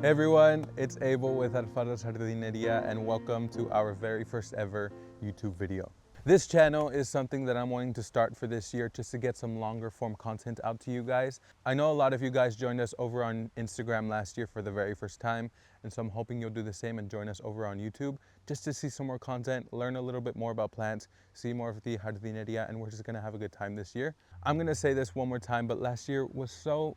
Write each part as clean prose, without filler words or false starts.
Hey everyone, it's Abel with Alfaro Jardineria and welcome to our very first ever YouTube video. This channel is something that I'm wanting to start for this year just to get some longer form content out to you guys. I know a lot of you guys joined us over on Instagram last year for the very first time, and so I'm hoping you'll do the same and join us over on YouTube just to see some more content, learn a little bit more about plants, see more of the jardineria, and we're just gonna have a good time this year. I'm gonna say this one more time, but last year was so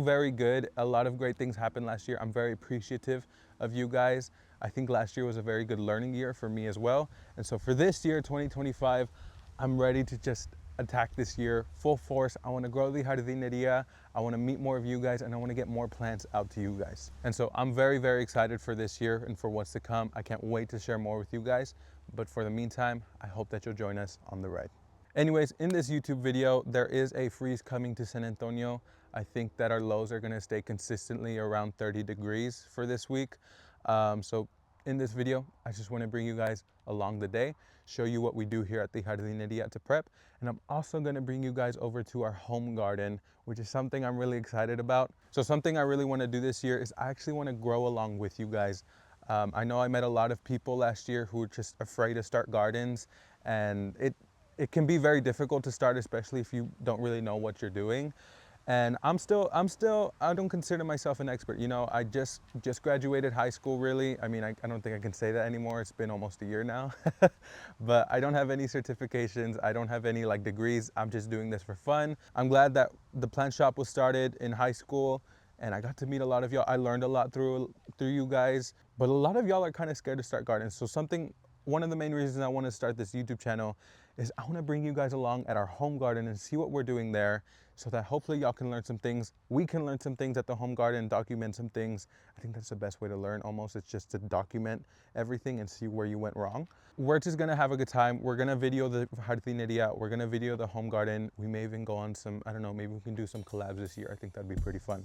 very good. A lot of great things happened last year. I'm very appreciative of you guys. I think last year was a very good learning year for me as well. And so for this year, 2025, I'm ready to just attack this year full force. I want to grow the jardineria. I want to meet more of you guys, and I want to get more plants out to you guys. And so I'm very excited for this year and for what's to come. I can't wait to share more with you guys. But for the meantime, I hope that you'll join us on the ride. Anyways, in this YouTube video, there is a freeze coming to San Antonio. I think that our lows are gonna stay consistently around 30 degrees for this week. So in this video, I just wanna bring you guys along the day, show you what we do here at the Jardineria to prep. And I'm also gonna bring you guys over to our home garden, which is something I'm really excited about. So something I really wanna do this year is I actually wanna grow along with you guys. I know I met a lot of people last year who were just afraid to start gardens, and it can be very difficult to start, especially if you don't really know what you're doing. And I don't consider myself an expert. You know, I just graduated high school, really. I mean, I don't think I can say that anymore. It's been almost a year now. But I don't have any certifications. I don't have any like degrees. I'm just doing this for fun. I'm glad that the plant shop was started in high school, and I got to meet a lot of y'all. I learned a lot through you guys. But a lot of y'all are kind of scared to start gardens. So one of the main reasons I want to start this YouTube channel is I want to bring you guys along at our home garden and see what we're doing there, so that hopefully y'all can learn some things. We can learn some things at the home garden, document some things. I think that's the best way to learn almost. It's just to document everything and see where you went wrong. We're just gonna have a good time. We're gonna video the jardineria. We're gonna video the home garden. We may even go on some, I don't know, maybe we can do some collabs this year. I think that'd be pretty fun.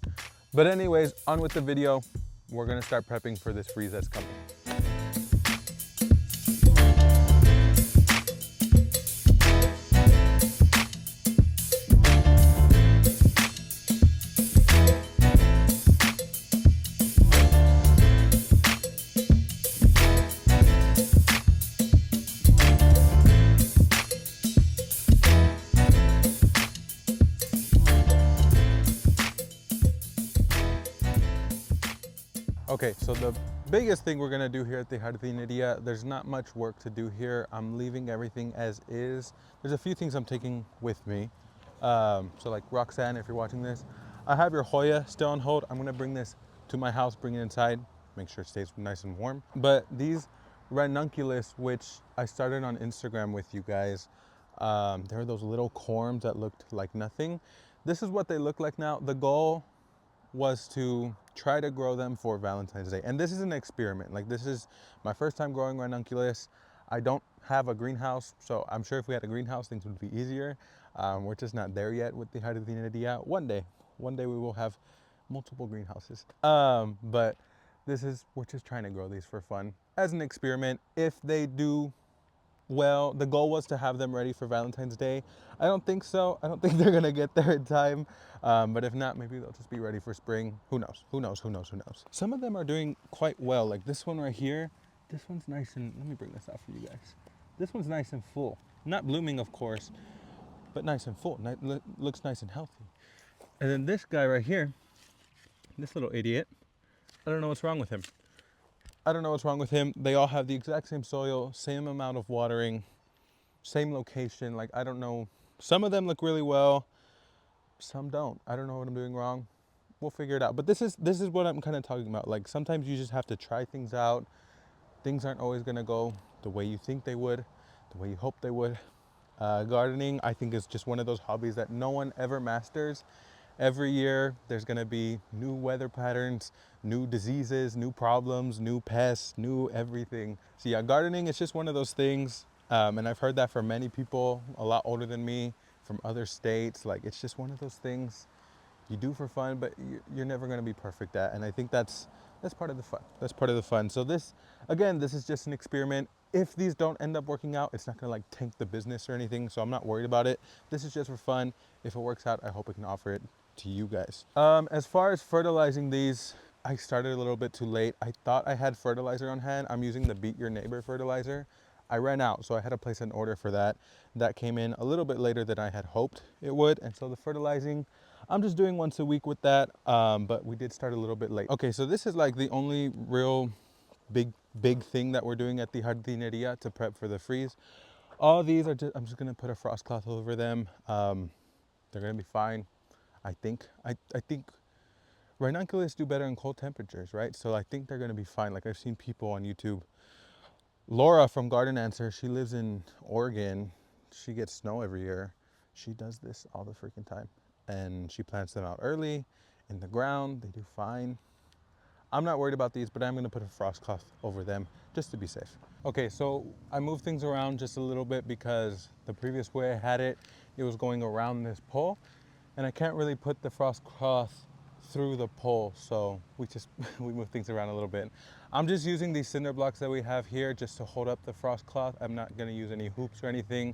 But anyways, on with the video. We're gonna start prepping for this freeze that's coming. Okay, so the biggest thing we're gonna do here at the jardineria, there's not much work to do here. I'm leaving everything as is. There's a few things I'm taking with me. So like Roxanne, if you're watching this, I have your Hoya still on hold. I'm gonna bring this to my house, bring it inside, make sure it stays nice and warm. But these ranunculus, which I started on Instagram with you guys, there are those little corms that looked like nothing. This is what they look like now. The goal was to try to grow them for Valentine's Day. And this is an experiment. Like, this is my first time growing ranunculus. I don't have a greenhouse, so I'm sure if we had a greenhouse, things would be easier. We're just not there yet with the jardineria. One day we will have multiple greenhouses. But we're just trying to grow these for fun as an experiment. If they do well, the goal was to have them ready for Valentine's Day. I don't think so. I don't think they're gonna get there in time. But if not, maybe they'll just be ready for spring. Who knows? Who knows? Who knows? Who knows? Some of them are doing quite well. Like this one right here. This one's nice and, let me bring this out for you guys. This one's nice and full. Not blooming, of course, but nice and full. Looks nice and healthy. And then this guy right here, this little idiot, I don't know what's wrong with him. I don't know what's wrong with him. They all have the exact same soil, same amount of watering, same location. Like, I don't know. Some of them look really well, some don't. I don't know what I'm doing wrong. We'll figure it out. But this is what I'm kind of talking about. Like, sometimes you just have to try things out. Things aren't always gonna go the way you think they would, the way you hope they would. Gardening, I think, is just one of those hobbies that no one ever masters. Every year, there's gonna be new weather patterns, new diseases, new problems, new pests, new everything. So yeah, gardening is just one of those things. And I've heard that from many people a lot older than me, from other states. Like, it's just one of those things you do for fun, but you're never gonna be perfect at. And I think that's part of the fun. That's part of the fun. So this is just an experiment. If these don't end up working out, it's not gonna like tank the business or anything. So I'm not worried about it. This is just for fun. If it works out, I hope I can offer it to you guys. As far as fertilizing these, I started a little bit too late. I thought I had fertilizer on hand. I'm using the Beat Your Neighbor fertilizer. I ran out, so I had to place an order for that. That came in a little bit later than I had hoped it would. And so the fertilizing, I'm just doing once a week with that. But we did start a little bit late. Okay, so this is like the only real big thing that we're doing at the jardineria to prep for the freeze. All these are just, I'm just gonna put a frost cloth over them. They're gonna be fine. I think ranunculus do better in cold temperatures, right? So I think they're gonna be fine. Like I've seen people on YouTube. Laura from Garden Answer, she lives in Oregon. She gets snow every year. She does this all the freaking time. And she plants them out early in the ground. They do fine. I'm not worried about these, but I'm gonna put a frost cloth over them just to be safe. Okay, so I moved things around just a little bit because the previous way I had it, it was going around this pole, and I can't really put the frost cloth through the pole, so we move things around a little bit. I'm just using these cinder blocks that we have here just to hold up the frost cloth. I'm not gonna use any hoops or anything.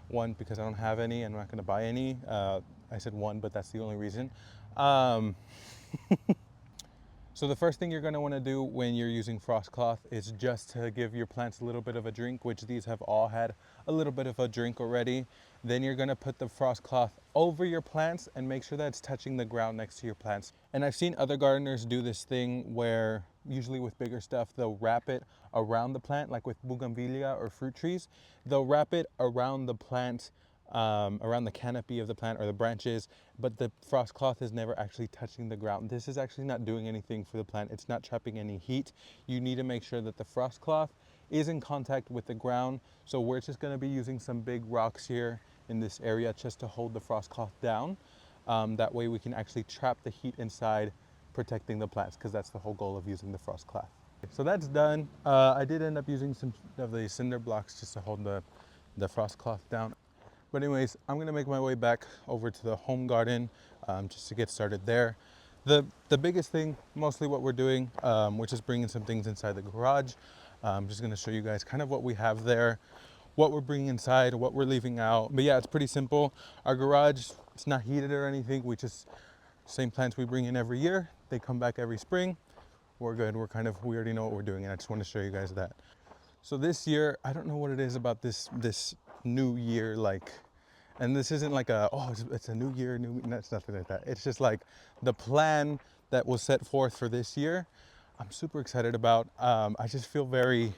One, because I don't have any, I'm not gonna buy any. I said one, but that's the only reason. So the first thing you're going to want to do when you're using frost cloth is just to give your plants a little bit of a drink, which these have all had a little bit of a drink already. Then you're going to put the frost cloth over your plants and make sure that it's touching the ground next to your plants. And I've seen other gardeners do this thing where usually with bigger stuff, they'll wrap it around the plant, like with bougainvillea or fruit trees. They'll wrap it around the plant, around the canopy of the plant or the branches, but the frost cloth is never actually touching the ground. This is actually not doing anything for the plant. It's not trapping any heat. You need to make sure that the frost cloth is in contact with the ground. So we're just gonna be using some big rocks here in this area just to hold the frost cloth down. That way we can actually trap the heat inside, protecting the plants, because that's the whole goal of using the frost cloth. So that's done. I did end up using some of the cinder blocks just to hold the frost cloth down. But anyways, I'm gonna make my way back over to the home garden just to get started there. The biggest thing, mostly what we're doing, we're just bringing some things inside the garage. I'm just gonna show you guys kind of what we have there, what we're bringing inside, what we're leaving out. But yeah, it's pretty simple. Our garage, it's not heated or anything. We just, same plants we bring in every year. They come back every spring. We're good, we already know what we're doing, and I just wanna show you guys that. So this year, I don't know what it is about this new year, like, and this isn't like it's a new year, it's nothing like that. It's just like the plan that was set forth for this year, I'm super excited about. I just feel very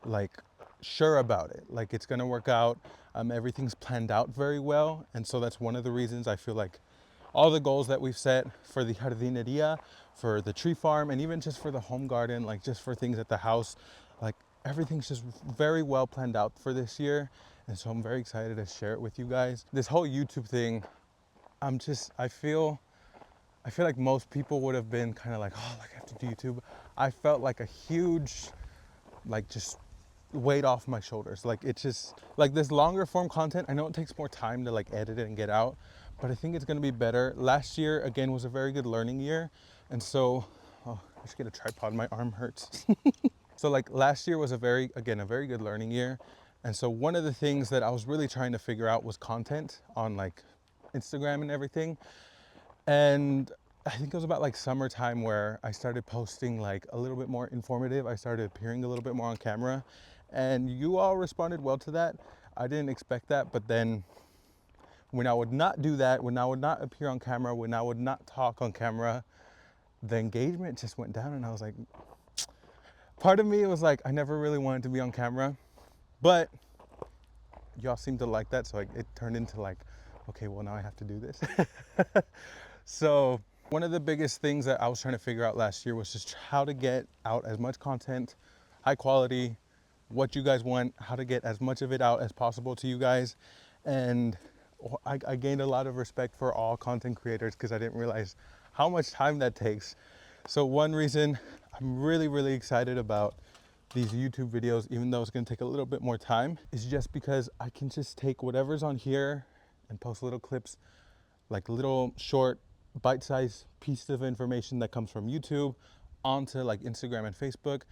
like sure about it. Like it's gonna work out. Everything's planned out very well. And so that's one of the reasons I feel like all the goals that we've set for the jardineria, for the tree farm, and even just for the home garden, like just for things at the house, like everything's just very well planned out for this year. And so I'm very excited to share it with you guys. This whole YouTube thing, I feel like most people would have been kind of like, oh, like I have to do YouTube. I felt like a huge, like just weight off my shoulders. Like it's just like this longer form content. I know it takes more time to like edit it and get out, but I think it's gonna be better. Last year, again, was a very good learning year. And so, oh, I should get a tripod, my arm hurts. So like last year was a very good learning year. And so one of the things that I was really trying to figure out was content on like Instagram and everything. And I think it was about like summertime where I started posting like a little bit more informative. I started appearing a little bit more on camera, and you all responded well to that. I didn't expect that, but then when I would not do that, when I would not appear on camera, when I would not talk on camera, the engagement just went down, and I was like, part of me was like, I never really wanted to be on camera, but y'all seem to like that, so it turned into like, okay, well now I have to do this. So one of the biggest things that I was trying to figure out last year was just how to get out as much content, high quality, what you guys want, how to get as much of it out as possible to you guys. And I gained a lot of respect for all content creators because I didn't realize how much time that takes. So one reason I'm really excited about these YouTube videos, even though it's gonna take a little bit more time, is just because I can just take whatever's on here and post little clips, like little short bite-sized pieces of information that comes from YouTube onto like Instagram and Facebook.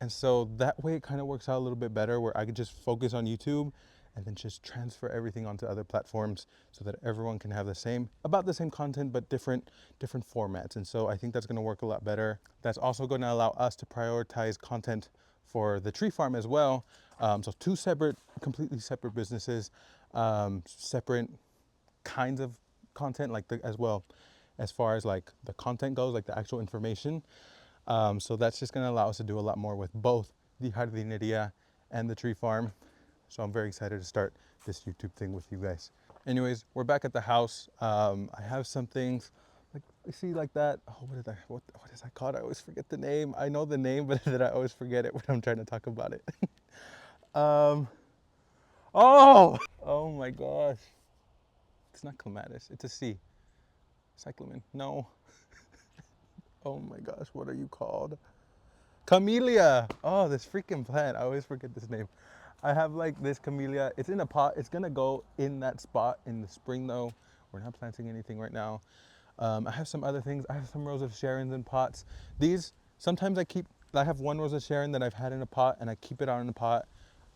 And so that way it kind of works out a little bit better, where I could just focus on YouTube and then just transfer everything onto other platforms so that everyone can have about the same content, but different formats. And so I think that's gonna work a lot better. That's also gonna allow us to prioritize content for the tree farm as well. So two completely separate businesses, separate kinds of content, like as well as far as like the content goes, like the actual information. So that's just gonna allow us to do a lot more with both the jardineria and the tree farm. So I'm very excited to start this YouTube thing with you guys. Anyways, we're back at the house. I have some things, like you see like that. Oh, what is that called? I always forget the name. I know the name, but then I always forget it when I'm trying to talk about it. Oh my gosh. It's not clematis, it's a C. Cyclamen, no. Oh my gosh, what are you called? Camellia. Oh, this freaking plant. I always forget this name. I have like this camellia. It's in a pot. It's gonna go in that spot in the spring though. We're not planting anything right now. I have some other things. I have some Rose of Sharons in pots. These, sometimes I have one Rose of Sharon that I've had in a pot and I keep it out in the pot.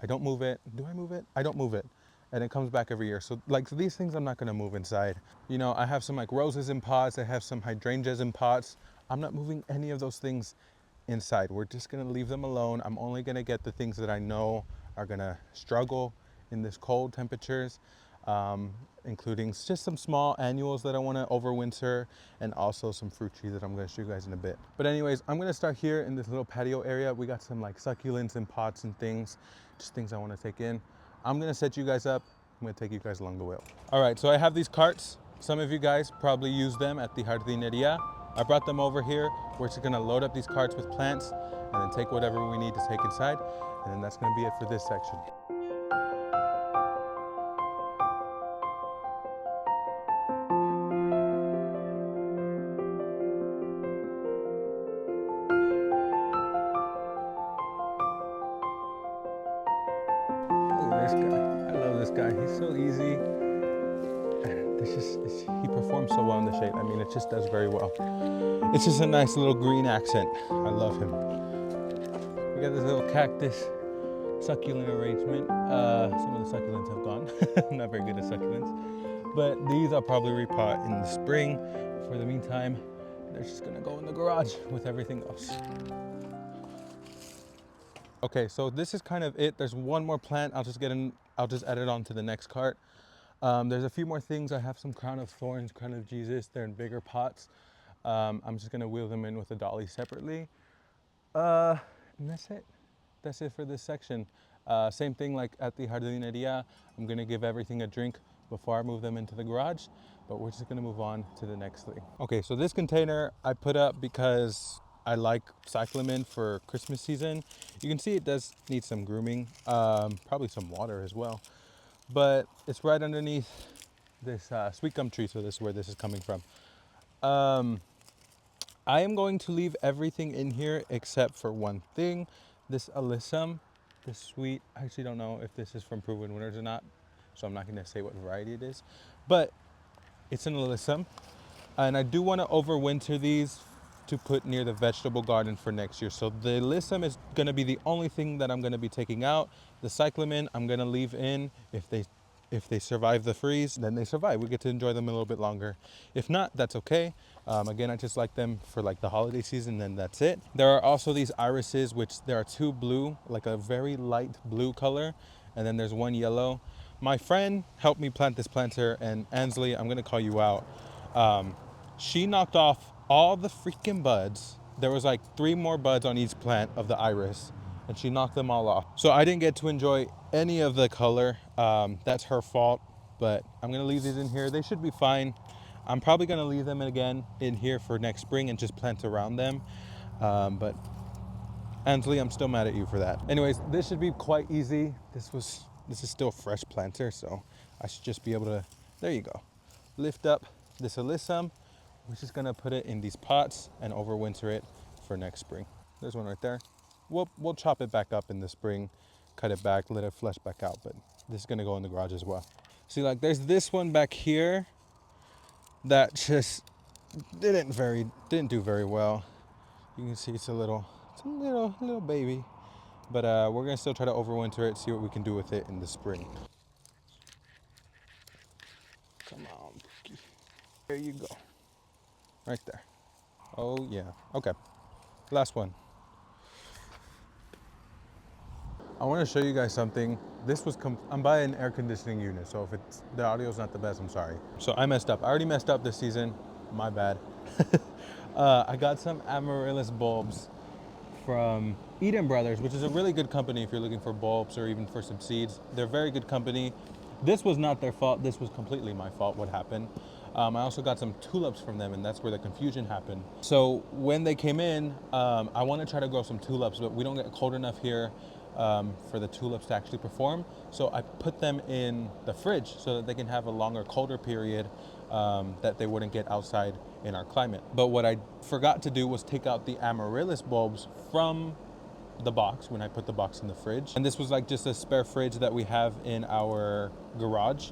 I don't move it. Do I move it? I don't move it. And it comes back every year. So these things I'm not gonna move inside. You know, I have some like roses in pots. I have some hydrangeas in pots. I'm not moving any of those things inside. We're just gonna leave them alone. I'm only gonna get the things that I know are gonna struggle in this cold temperatures, including just some small annuals that I wanna overwinter, and also some fruit trees that I'm gonna show you guys in a bit. But anyways, I'm gonna start here in this little patio area. We got some like succulents and pots and things, just things I wanna take in. I'm gonna set you guys up. I'm gonna take you guys along the way. All right, so I have these carts. Some of you guys probably use them at the jardineria. I brought them over here. We're just gonna load up these carts with plants and then take whatever we need to take inside. And then that's gonna be it for this section. Look at this guy. I love this guy. He's so easy. He performs so well in the shade. I mean, it just does very well. It's just a nice little green accent. I love him. We got this little cactus succulent arrangement. Some of the succulents have gone. I'm not very good at succulents. But these I'll probably repot in the spring. For the meantime, they're just gonna go in the garage with everything else. Okay, so this is kind of it. There's one more plant. I'll just add it on to the next cart. There's a few more things. I have some crown of thorns, crown of Jesus. They're in bigger pots. I'm just gonna wheel them in with a dolly separately. And that's it. That's it for this section. Same thing like at the jardineria. I'm gonna give everything a drink before I move them into the garage, but we're just gonna move on to the next thing. Okay, so this container I put up because I like cyclamen for Christmas season. You can see it does need some grooming, probably some water as well, but it's right underneath this sweet gum tree, so this is where this is coming from. I am going to leave everything in here except for one thing. This alyssum, this sweet, I actually don't know if this is from Proven Winners or not, so I'm not gonna say what variety it is, but it's an alyssum. And I do wanna overwinter these to put near the vegetable garden for next year. So the alyssum is gonna be the only thing that I'm gonna be taking out. The cyclamen I'm gonna leave in. If they survive the freeze, then they survive. We get to enjoy them a little bit longer. If not, that's okay. Again, I just like them for like the holiday season, then that's it. There are also these irises, which there are two blue, like a very light blue color, and then there's one yellow. My friend helped me plant this planter, and Ansley, I'm gonna call you out. She knocked off all the freaking buds. There was like 3 more buds on each plant of the iris, and she knocked them all off. So I didn't get to enjoy any of the color. That's her fault, but I'm gonna leave these in here. They should be fine. I'm probably gonna leave them again in here for next spring and just plant around them. But Ansley, I'm still mad at you for that. Anyways, this should be quite easy. This is still fresh planter, so I should just be able to, there you go, lift up this alyssum. We're just gonna put it in these pots and overwinter it for next spring. There's one right there. We'll chop it back up in the spring, cut it back, let it flesh back out, but this is gonna go in the garage as well. See, like there's this one back here that just didn't do very well. You can see it's a little baby, but we're gonna still try to overwinter it, see what we can do with it in the spring. There you go. Right there. Oh yeah. Okay. Last one. I want to show you guys something. This was, I'm buying an air conditioning unit, so if it's, the audio's not the best, I'm sorry. So I messed up. I already messed up this season. My bad. I got some amaryllis bulbs from Eden Brothers, which is a really good company if you're looking for bulbs or even for some seeds. They're a very good company. This was not their fault. This was completely my fault, what happened. I also got some tulips from them, and that's where the confusion happened. So when they came in, I want to try to grow some tulips, but we don't get cold enough here for the tulips to actually perform. So I put them in the fridge so that they can have a longer, colder period that they wouldn't get outside in our climate. But what I forgot to do was take out the amaryllis bulbs from the box when I put the box in the fridge. And this was like just a spare fridge that we have in our garage.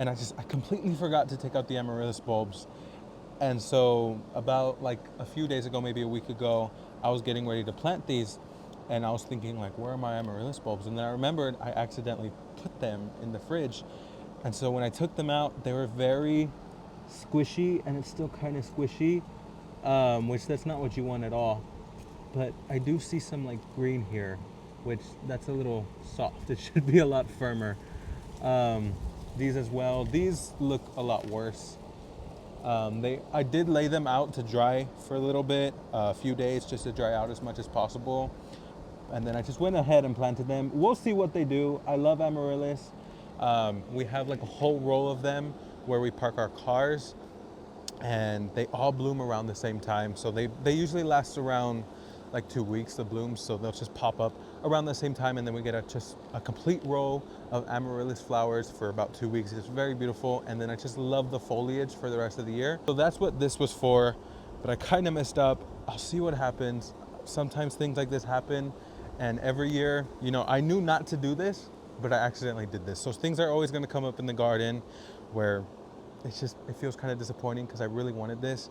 And I completely forgot to take out the amaryllis bulbs. And so about like a few days ago, maybe a week ago, I was getting ready to plant these, and I was thinking like, where are my amaryllis bulbs? And then I remembered I accidentally put them in the fridge. And so when I took them out, they were very squishy, and it's still kind of squishy, which that's not what you want at all. But I do see some like green here, which that's a little soft. It should be a lot firmer. These as well. These look a lot worse. I did lay them out to dry for a little bit, a few days, just to dry out as much as possible. And then I just went ahead and planted them. We'll see what they do. I love amaryllis. We have like a whole row of them where we park our cars, and they all bloom around the same time. So they usually last around like 2 weeks, the blooms. So they'll just pop up around the same time, and then we get just a complete row of amaryllis flowers for about 2 weeks. It's very beautiful. And then I just love the foliage for the rest of the year. So that's what this was for, but I kind of messed up. I'll see what happens. Sometimes things like this happen, and every year, you know, I knew not to do this, but I accidentally did this. So things are always going to come up in the garden where it feels kind of disappointing because I really wanted this.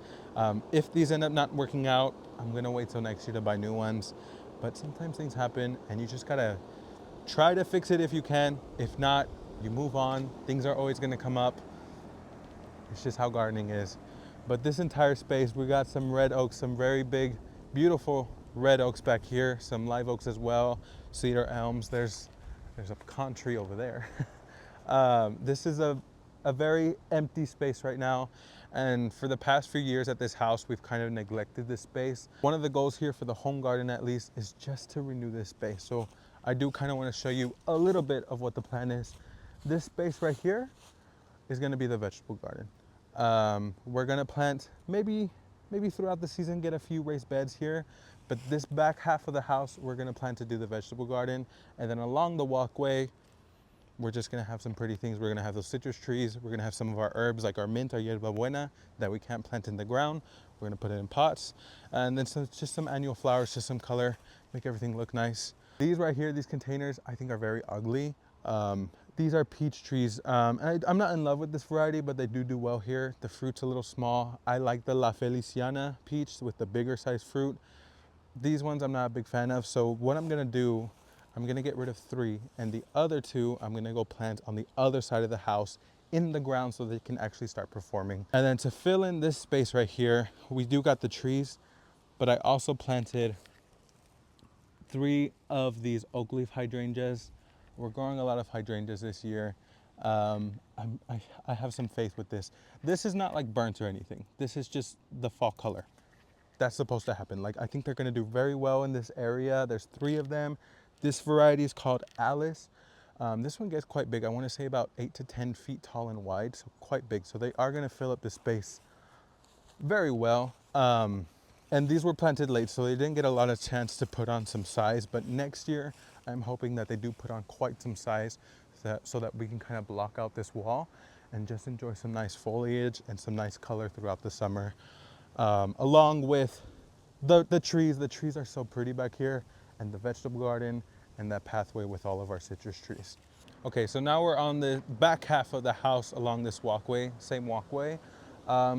If these end up not working out, I'm gonna wait till next year to buy new ones. But sometimes things happen, and you just gotta try to fix it if you can. If not, you move on. Things are always gonna come up. It's just how gardening is. But this entire space, we got some red oaks, some very big, beautiful red oaks back here, some live oaks as well, cedar elms. There's a pecan tree over there. This is a very empty space right now, and for the past few years at this house, we've kind of neglected this space. One of the goals here for the home garden, at least, is just to renew this space. So I do kind of want to show you a little bit of what the plan is. This space right here is going to be the vegetable garden. We're going to plant maybe throughout the season, get a few raised beds here, but this back half of the house, we're going to plan to do the vegetable garden. And then along the walkway, we're just gonna have some pretty things. We're gonna have those citrus trees. We're gonna have some of our herbs like our mint, our yerba buena, that we can't plant in the ground. We're gonna put it in pots. And then just some annual flowers, just some color, make everything look nice. These right here, these containers, I think are very ugly. These are peach trees. And I'm not in love with this variety, but they do well here. The fruit's a little small. I like the La Feliciana peach with the bigger size fruit. These ones I'm not a big fan of. So what I'm gonna do, I'm gonna get rid of 3, and the other 2 I'm gonna go plant on the other side of the house in the ground so they can actually start performing. And then to fill in this space right here, we do got the trees, but I also planted 3 of these oak leaf hydrangeas. We're growing a lot of hydrangeas this year. I have some faith with this. This is not like burnt or anything. This is just the fall color. That's supposed to happen. Like, I think they're gonna do very well in this area. There's 3 of them. This variety is called Alice. This one gets quite big. I want to say about 8 to 10 feet tall and wide, so quite big. So they are going to fill up the space very well. And these were planted late, so they didn't get a lot of chance to put on some size. But next year, I'm hoping that they do put on quite some size so that we can kind of block out this wall and just enjoy some nice foliage and some nice color throughout the summer. Along with the trees. The trees are so pretty back here, and the vegetable garden, and that pathway with all of our citrus trees. Okay, so now we're on the back half of the house along this walkway, same walkway.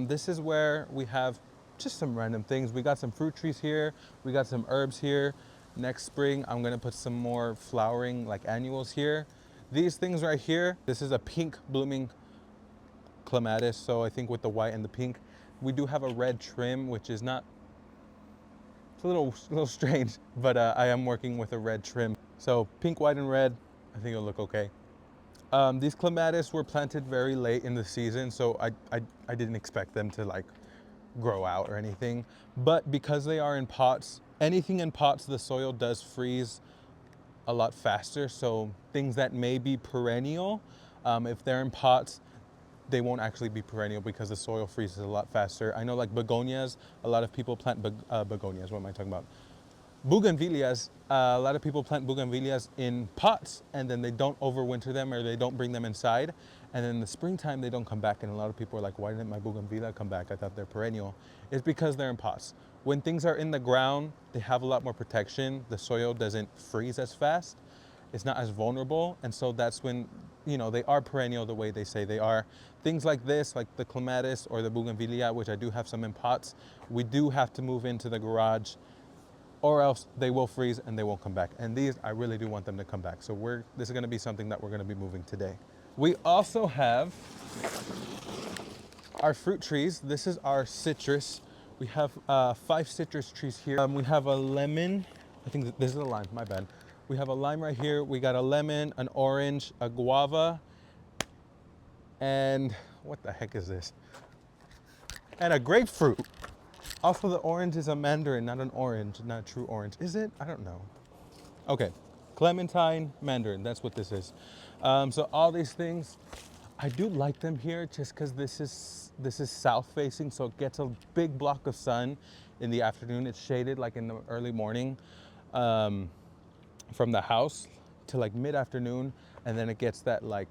This is where we have just some random things. We got some fruit trees here, we got some herbs here. Next spring, I'm gonna put some more flowering like annuals here. These things right here, this is a pink blooming clematis, so I think with the white and the pink. We do have a red trim, which is not, it's a little strange, but I am working with a red trim. So pink, white, and red, I think it'll look okay. These clematis were planted very late in the season, so I didn't expect them to like grow out or anything. But because they are in pots, anything in pots, the soil does freeze a lot faster. So things that may be perennial, if they're in pots, they won't actually be perennial because the soil freezes a lot faster. I know like begonias, a lot of people plant begonias. What am I talking about? Bougainvilleas, a lot of people plant bougainvilleas in pots and then they don't overwinter them or they don't bring them inside. And then in the springtime, they don't come back. And a lot of people are like, why didn't my bougainvillea come back? I thought they're perennial. It's because they're in pots. When things are in the ground, they have a lot more protection. The soil doesn't freeze as fast. It's not as vulnerable. And so that's when, you know, they are perennial the way they say they are. Things like this, like the clematis or the bougainvillea, which I do have some in pots, we do have to move into the garage or else they will freeze and they won't come back. And these, I really do want them to come back. So this is gonna be something that we're gonna be moving today. We also have our fruit trees. This is our citrus. We have 5 citrus trees here. We have a lemon. I think this is a lime, my bad. We have a lime right here. We got a lemon, an orange, a guava, and what the heck is this? And a grapefruit. Also, the orange is a mandarin, not an orange, not a true orange. Is it? I don't know. Okay, clementine, mandarin, that's what this is. So all these things, I do like them here just because this is south facing, so it gets a big block of sun in the afternoon. It's shaded like in the early morning from the house to like mid-afternoon, and then it gets that like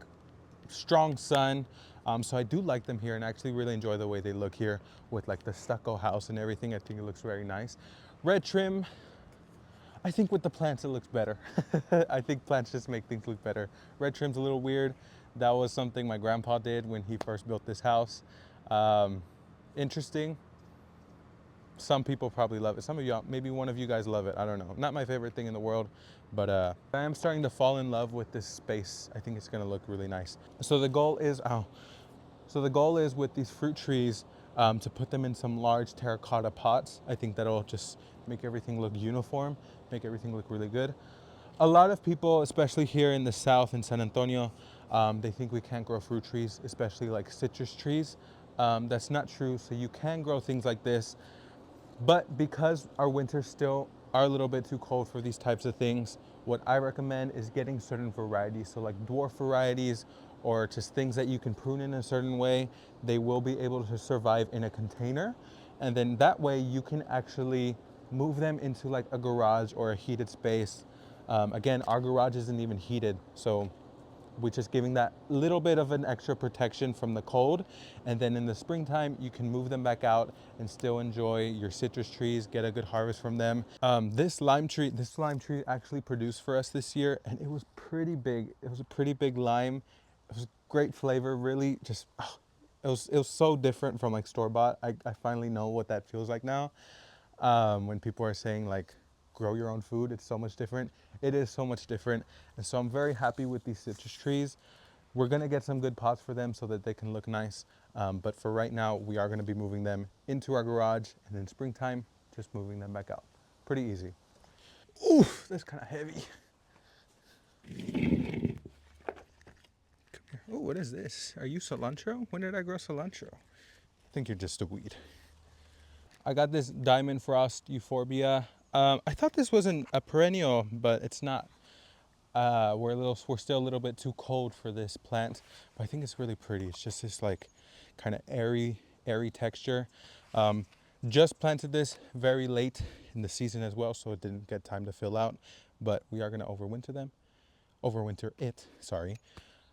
strong sun. So I do like them here and I actually really enjoy the way they look here with like the stucco house and everything. I think it looks very nice. Red trim, I think with the plants it looks better. I think plants just make things look better. Red trim's a little weird. That was something my grandpa did when he first built this house. Interesting. Some people probably love it. Some of y'all, maybe one of you guys love it. I don't know. Not my favorite thing in the world, but I am starting to fall in love with this space. I think it's gonna look really nice. So the goal is, with these fruit trees to put them in some large terracotta pots. I think that'll just make everything look uniform, make everything look really good. A lot of people, especially here in the South in San Antonio, they think we can't grow fruit trees, especially like citrus trees. That's not true. So you can grow things like this, but because our winters still are a little bit too cold for these types of things, what I recommend is getting certain varieties. So like dwarf varieties or just things that you can prune in a certain way, they will be able to survive in a container. And then that way you can actually move them into like a garage or a heated space. Again, our garage isn't even heated, so we're just giving that little bit of an extra protection from the cold. And then in the springtime, you can move them back out and still enjoy your citrus trees, get a good harvest from them. This lime tree actually produced for us this year and it was pretty big. It was a pretty big lime. It was great flavor, really just, it was so different from like store-bought. I finally know what that feels like now. When people are saying like, grow your own food, it's so much different. It is so much different. And so I'm very happy with these citrus trees. We're gonna get some good pots for them so that they can look nice. But for right now, we are gonna be moving them into our garage and in springtime, just moving them back out. Pretty easy. Oof, that's kind of heavy. Oh, what is this? Are you cilantro? When did I grow cilantro? I think you're just a weed. I got this diamond frost euphorbia. I thought this wasn't a perennial, but it's not. We're still a little bit too cold for this plant, but I think it's really pretty. It's just this like kind of airy texture. Just planted this very late in the season as well, so it didn't get time to fill out, but we are gonna overwinter it, sorry.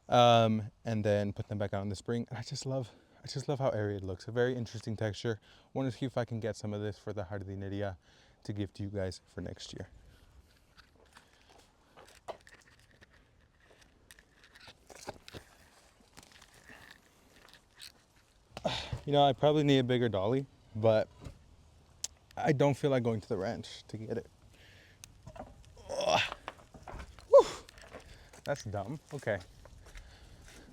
And then put them back out in the spring. And I just love how airy it looks. A very interesting texture. Want to see if I can get some of this for the jardineria to give to you guys for next year. You know, I probably need a bigger dolly, but I don't feel like going to the ranch to get it. Whew. That's dumb. Okay.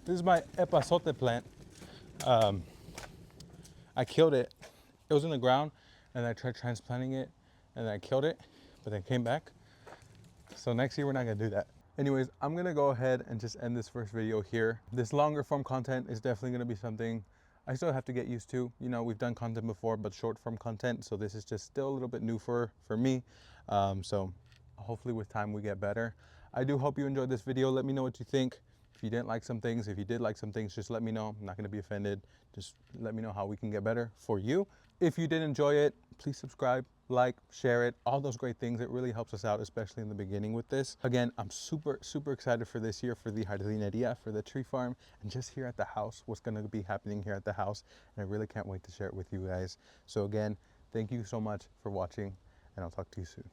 This is my epazote plant. I killed it. It was in the ground and I tried transplanting it and I killed it, but then came back. So next year we're not gonna do that. Anyways, I'm gonna go ahead and just end this first video here. This longer form content is definitely gonna be something I still have to get used to. You know, we've done content before, but short form content. So this is just still a little bit new for me. So hopefully with time we get better. I do hope you enjoyed this video. Let me know what you think. If you didn't like some things, if you did like some things, just let me know. I'm not gonna be offended. Just let me know how we can get better for you. If you did enjoy it, please subscribe, like, share it, all those great things. It really helps us out, especially in the beginning with this. Again, I'm super excited for this year, for the jardineria, for the tree farm, and just here at the house, what's gonna be happening here at the house. And I really can't wait to share it with you guys. So again, thank you so much for watching, and I'll talk to you soon.